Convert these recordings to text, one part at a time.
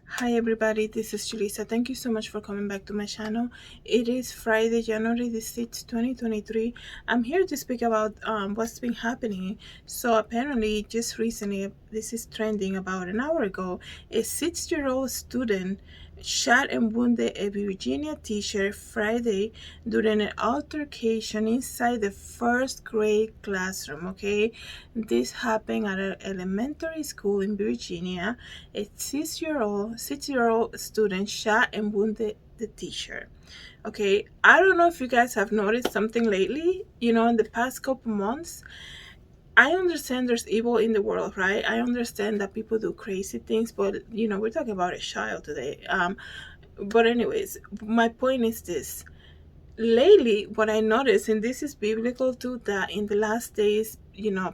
Hi everybody, this is Julissa. Thank you so much for coming back to my channel. It is Friday, January the 6th, 2023. I'm here to speak about what's been happening. So apparently just recently, this is trending about an hour ago, a 6-year-old student shot and wounded a Virginia teacher Friday during an altercation inside the first grade classroom. Okay, this happened at an elementary school in Virginia. A six-year-old student shot and wounded the teacher. Okay, I don't know if you guys have noticed something lately, in the past couple months. I understand there's evil in the world, right? I understand that people do crazy things, but we're talking about a child today. But anyways, my point is this. Lately, what I noticed, and this is biblical too, that in the last days,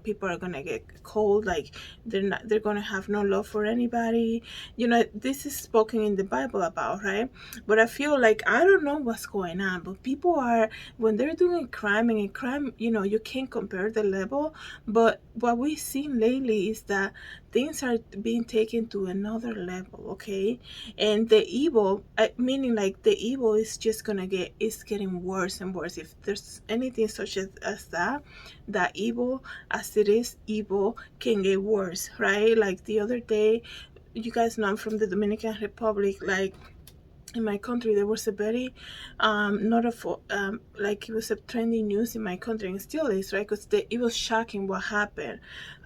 people are gonna get cold, like they're gonna have no love for anybody. This is spoken in the Bible about, right? But I feel like I don't know what's going on, but people are, when they're doing crime, and in crime, you can't compare the level. But what we've seen lately is that things are being taken to another level, okay? And the evil, meaning like the evil is just gonna it's getting worse and worse. If there's anything such as that evil, as it is evil, can get worse, right? Like the other day, you guys know I'm from the Dominican Republic. Like in my country, there was a very not a like it was a trending news in my country, and still is, right? Because it was shocking what happened,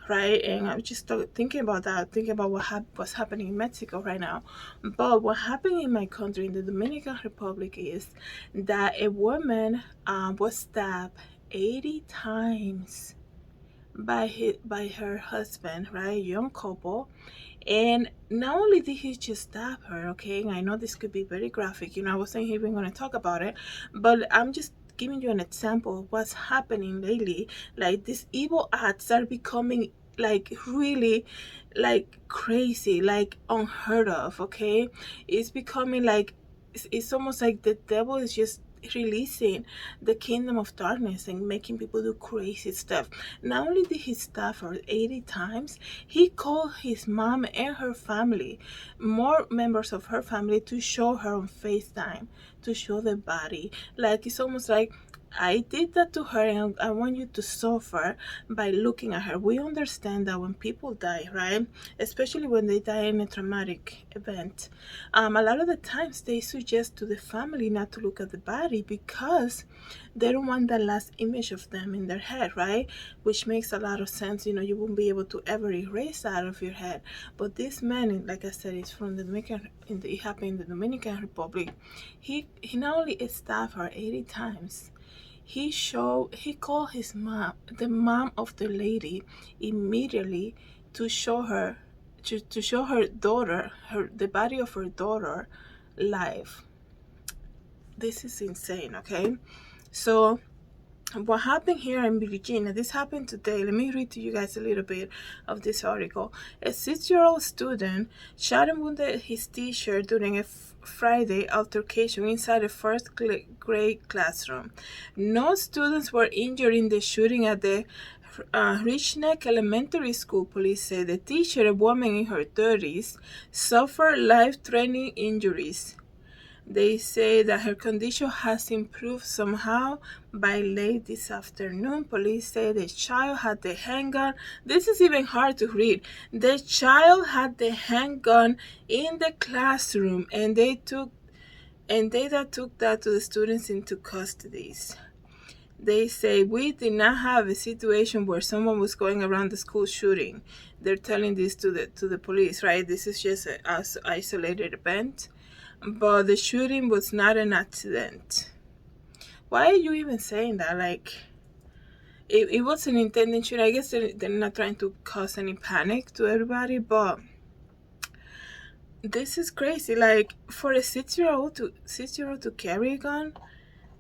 right? And I'm just thinking about that, thinking about what's happening in Mexico right now. But what happened in my country, in the Dominican Republic, is that a woman was stabbed 80 times by her husband, right? Young couple. And not only did he just stab her, okay, and I know this could be very graphic, I wasn't even going to talk about it, but I'm just giving you an example of what's happening lately. Like these evil acts are becoming like really like crazy, like unheard of, okay? It's becoming like it's almost like the devil is just releasing the kingdom of darkness and making people do crazy stuff. Not only did he stab her 80 times, he called his mom and her family, more members of her family, to show her on FaceTime, to show the body. Like it's almost like, I did that to her and I want you to suffer by looking at her. We understand that when people die, right? Especially when they die in a traumatic event, a lot of the times they suggest to the family not to look at the body because they don't want that last image of them in their head, right? Which makes a lot of sense. You won't be able to ever erase that out of your head. But this man, like I said, is from the Dominican, it happened in the Dominican Republic. He not only stabbed her 80 times, he called his mom, the mom of the lady, immediately to show her to show her daughter, the body of her daughter, live. This is insane, okay? So what happened here in Virginia, this happened today. Let me read to you guys a little bit of this article. A 6-year-old student shot and wounded his teacher during a Friday altercation inside a first grade classroom. No students were injured in the shooting at the Rich Neck Elementary School. Police say the teacher, a woman in her 30s, suffered life-threatening injuries. They say that her condition has improved somehow by late this afternoon. Police say the child had the handgun. This is even hard to read. The child had the handgun in the classroom, and they that took that to the students into custody. They say we did not have a situation where someone was going around the school shooting. They're telling this to the police, right? This is just an isolated event. But the shooting was not an accident. Why are you even saying that? Like, it was an intended shooting. I guess they're not trying to cause any panic to everybody, but this is crazy. Like, for a 6-year-old to carry a gun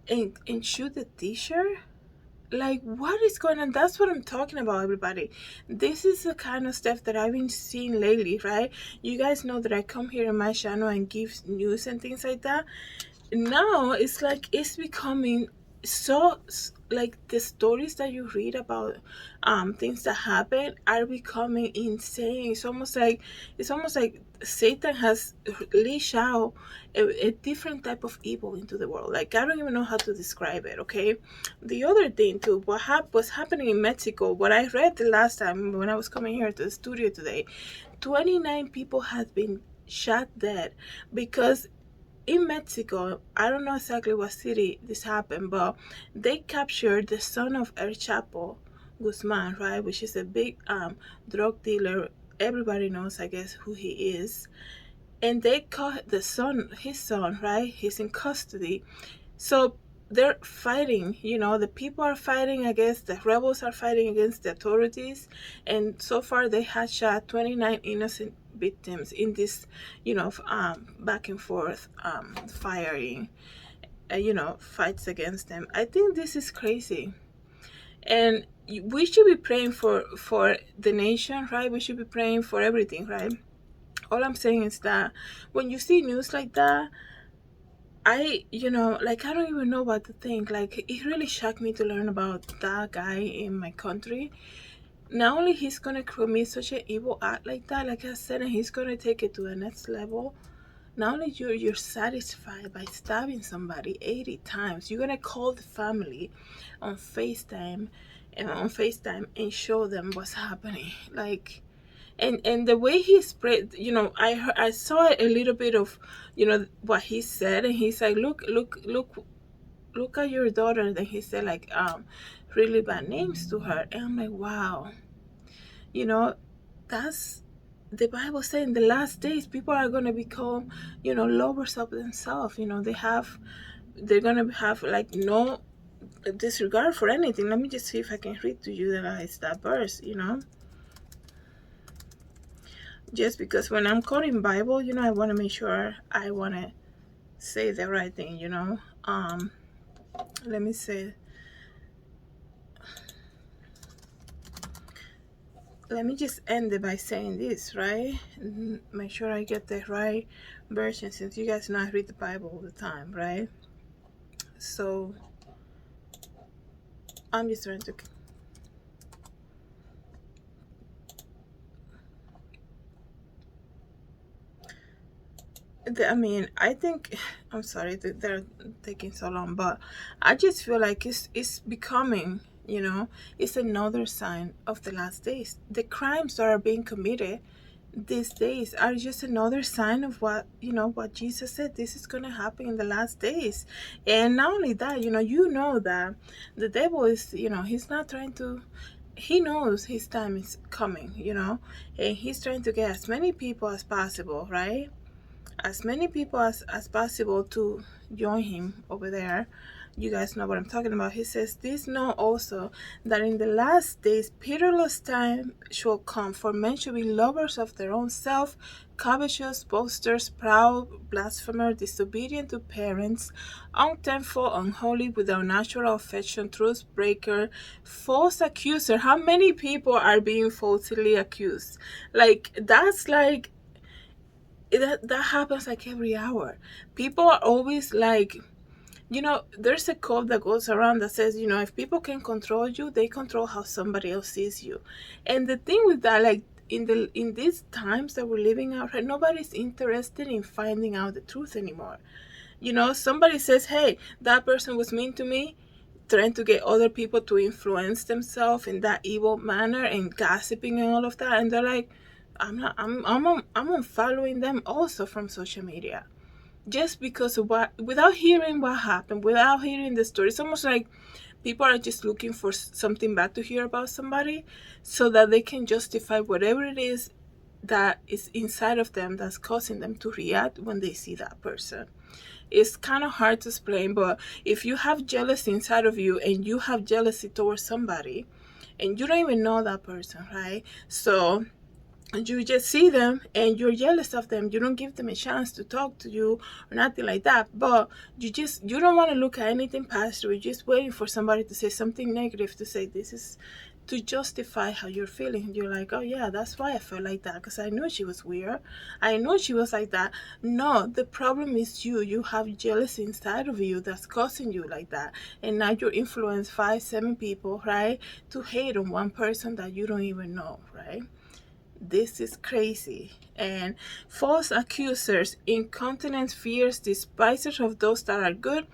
and shoot the teacher. Like, what is going on? That's what I'm talking about, everybody. This is the kind of stuff that I've been seeing lately, right? You guys know that I come here in my channel and give news and things like that. Now it's like it's becoming so like the stories that you read about things that happen are becoming insane. It's almost like Satan has leashed out a different type of evil into the world. Like, I don't even know how to describe it. Okay, the other thing too, was happening in Mexico, what I read the last time when I was coming here to the studio today, 29 people had been shot dead because in Mexico, I don't know exactly what city this happened, but they captured the son of El Chapo Guzman, right, which is a big drug dealer. Everybody knows, I guess, who he is. And they caught his son, right? He's in custody. So they're fighting, the people are fighting against, the rebels are fighting against the authorities. And so far, they had shot 29 innocent victims in this, back and forth firing, fights against them. I think this is crazy. And we should be praying for the nation, right? We should be praying for everything, right? All I'm saying is that when you see news like that, like, I don't even know what to think. Like, it really shocked me to learn about that guy in my country. Not only he's gonna commit such an evil act like that, like I said, and he's gonna take it to the next level. Not only you're satisfied by stabbing somebody 80 times, you're gonna call the family on FaceTime and show them what's happening. Like, and the way he spread, I saw a little bit of, what he said, and he's like, look at your daughter. And then he said, like, really bad names to her, and I'm like, wow, you know that's the Bible saying, the last days people are going to become, lovers of themselves. They're going to have, like, no disregard for anything. Let me just see if I can read to you guys that verse. Just because when I'm quoting Bible, I want to make sure I want to say the right thing. Let me say, let me just end it by saying this, right? Make sure I get the right version, since you guys know I read the Bible all the time, right? So I'm just trying to, I think, I'm sorry that they're taking so long, but I just feel like it's becoming, it's another sign of the last days. The crimes that are being committed these days are just another sign of what Jesus said. This is going to happen in the last days. And not only that, that the devil is, he's not trying to, he knows his time is coming, and he's trying to get as many people as possible, right? As many people as possible to join him over there. You guys know what I'm talking about. He says, "This know also that in the last days perilous time shall come, for men shall be lovers of their own self, covetous, boasters, proud, blasphemers, disobedient to parents, unthankful, unholy, without natural affection, truth breaker, false accuser." How many people are being falsely accused? Like, that's like, that happens like every hour. People are always like, there's a quote that goes around that says, if people can control you, they control how somebody else sees you. And the thing with that, like, in these times that we're living out, right, nobody's interested in finding out the truth anymore. Somebody says, hey, that person was mean to me, trying to get other people to influence themselves in that evil manner and gossiping and all of that, and they're like, I'm unfollowing them also from social media, just because of without hearing what happened, without hearing the story. It's almost like people are just looking for something bad to hear about somebody, so that they can justify whatever it is that is inside of them that's causing them to react when they see that person. It's kind of hard to explain, but if you have jealousy inside of you, and you have jealousy towards somebody, and you don't even know that person, right? So you just see them and you're jealous of them. You don't give them a chance to talk to you or nothing like that. But you don't want to look at anything past you. You're just waiting for somebody to say something negative, to say, this is to justify how you're feeling. You're like, oh yeah, that's why I felt like that, because I knew she was weird. I knew she was like that. No, the problem is you. You have jealousy inside of you that's causing you like that. And now you're influenced 5-7 people, right, to hate on one person that you don't even know, right? This is crazy. And false accusers, incontinent fears, despisers of those that are good,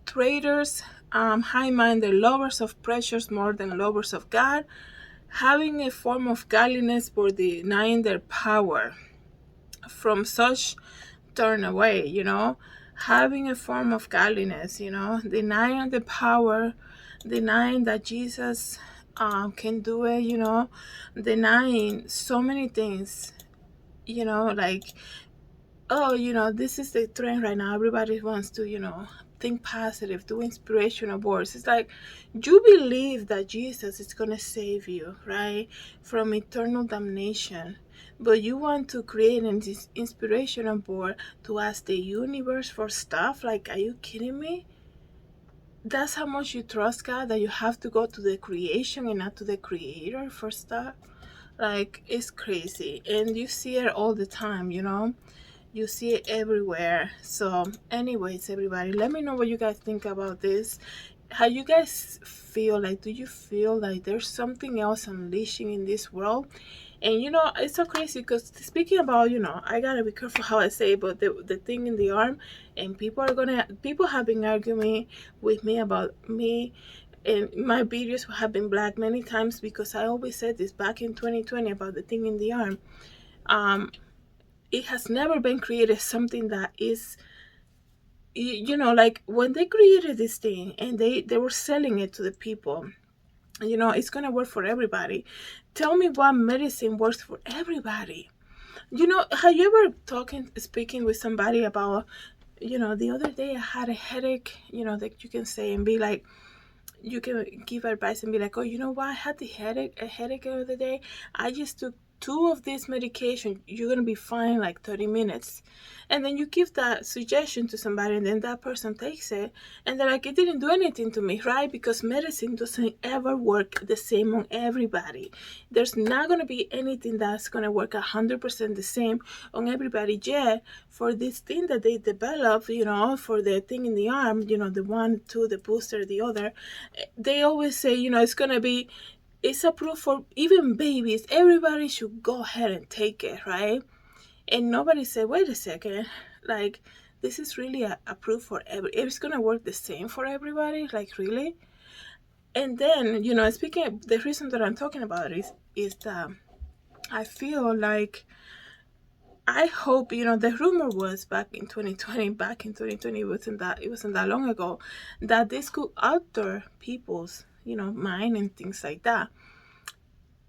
traitors, high-minded, lovers of pleasures more than lovers of God, having a form of godliness but denying their power. From such turn away, having a form of godliness, denying the power, denying that Jesus can do it, denying so many things, like, oh, this is the trend right now. Everybody wants to, think positive, do inspirational words. It's like, you believe that Jesus is going to save you, right, from eternal damnation. But you want to create an inspirational board to ask the universe for stuff? Like, are you kidding me? That's how much you trust God, that you have to go to the creation and not to the creator for stuff? Like, it's crazy. And you see it all the time, you see it everywhere. So anyways, everybody, let me know what you guys think about this. How you guys feel? Like, do you feel like there's something else unleashing in this world? And it's so crazy, because speaking about, I gotta be careful how I say it, but the thing in the arm, and people have been arguing with me about me, and my videos have been black many times, because I always said this back in 2020 about the thing in the arm. It has never been created something that is, like when they created this thing and they were selling it to the people, it's gonna work for everybody. Tell me what medicine works for everybody. Have you ever speaking with somebody about, the other day I had a headache, that you can say and be like, you can give advice and be like, oh, you know what, I had a headache the other day. I just took 2 of this medication. You're gonna be fine in like 30 minutes. And then you give that suggestion to somebody, and then that person takes it, and they're like, it didn't do anything to me, right? Because medicine doesn't ever work the same on everybody. There's not gonna be anything that's gonna work 100% the same on everybody. Yet for this thing that they develop, for the thing in the arm, the 1, 2, the booster, the other, they always say, it's approved for even babies. Everybody should go ahead and take it, right? And nobody said, wait a second, like, this is really approved for it's gonna work the same for everybody, like, really? And then, speaking of, the reason that I'm talking about it is that I feel like, I hope, the rumor was back in 2020, it wasn't that long ago, that this could alter people's, mind and things like that.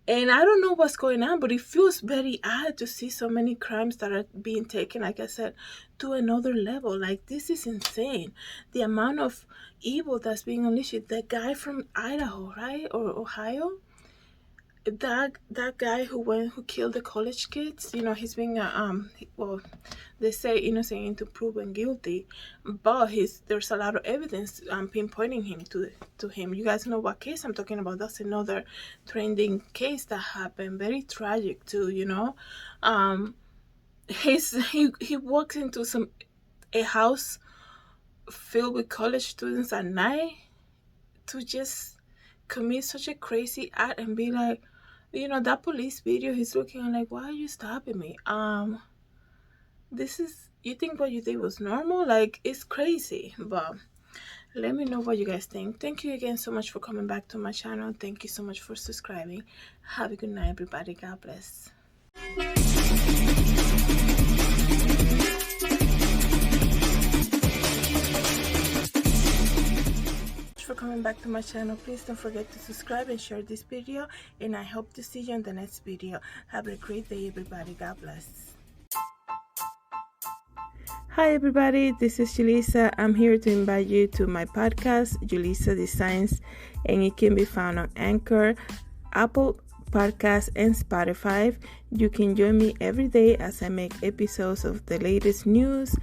And I don't know what's going on, but it feels very odd to see so many crimes that are being taken, like I said, to another level. Like, this is insane. The amount of evil that's being unleashed. The guy from Idaho, right? Or Ohio? That guy who killed the college kids, he's being they say innocent until proven guilty, but there's a lot of evidence pinpointing him to him. You guys know what case I'm talking about. That's another trending case that happened, very tragic too. He walks into a house filled with college students at night to just commit such a crazy act and be like, that police video, he's looking like, why are you stopping me? You think what you did was normal? Like, it's crazy. But let me know what you guys think. Thank you again so much for coming back to my channel. Thank you so much for subscribing. Have a good night, everybody. God bless. For coming back to my channel. Please don't forget to subscribe and share this video, and I hope to see you in the next video. Have a great day, everybody. God bless. Hi everybody, this is Julissa. I'm here to invite you to my podcast, JulissaDesigns, and it can be found on Anchor, Apple Podcasts, and Spotify. You can join me every day as I make episodes of the latest news,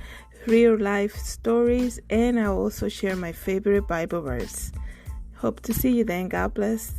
real life stories, and I also share my favorite Bible verse. Hope to see you then. God bless.